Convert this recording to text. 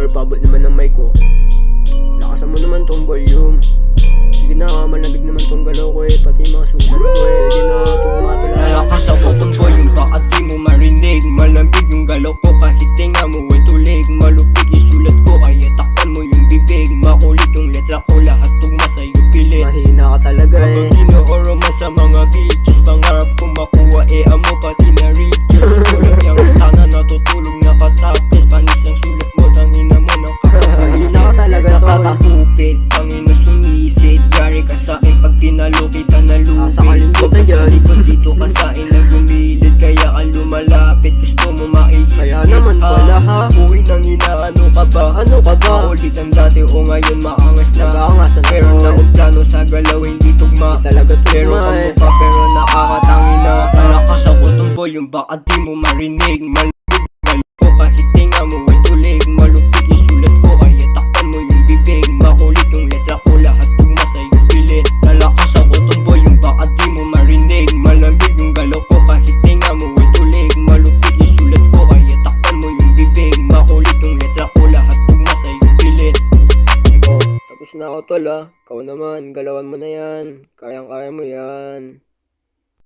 babot naman ng mic ko. Lakasan mo naman tong volume. Sige na, malamig naman tong galaw ko eh. Pati mga sulat ko eh. Sige na, tumatula. Nalakas ako tong volume, baka di mo marinig. Malambig yung galaw ko kahit tinga mo ay tulig. Malupit isulat ko kaya takpan mo yung bibig. Makulit yung letra ko, lahat tugma sa'yo pilit. Mahina ka talaga eh. Kapag ino-oroma sa mga beaches, pangarap ko makuha amo pati na riches. Kulit yung tana natutulog na katapis. Panis ang sulat mo, tangina mo ng Mahina ka talaga to eh. Nakakakupit, tangina sumisid. Yari ka sa'kin pag tinalo kita na lupit. Sa kalimutan Sa yan. likod dito ka sa'kin na gumilid. Kaya ka lumalapit, gusto mo maihigit. Kaya naman pala ha. Uy nang inaano ka ba? Ano ka ba? Ulit ang dati o ngayon maangas na. Nag-aangasan na Pero to. taong plano sa galaw hindi tugma. Talaga Pero tugma ang eh. mukha pero nakakatangin na. Malakas ako tong volume baka di mo marinig. Malupit galaw ko kahit tinga mo ay tulig. Malupit isulat ko kaya takpan mo yung bibig. Makulit yung letra ko lahat tugma sa'yo pilit. Lalakas ako tong volume baka di mo marinig. Malambig yung galaw ko kahit tinga mo ay tulig. Malupit isulat ko kaya takpan mo yung bibig. Makulit yung letra ko lahat tugma sa'yo pilit. Oh, tapos na ako tol ah. Ikaw naman, galawan mo na yan. Kayang-kaya mo yan.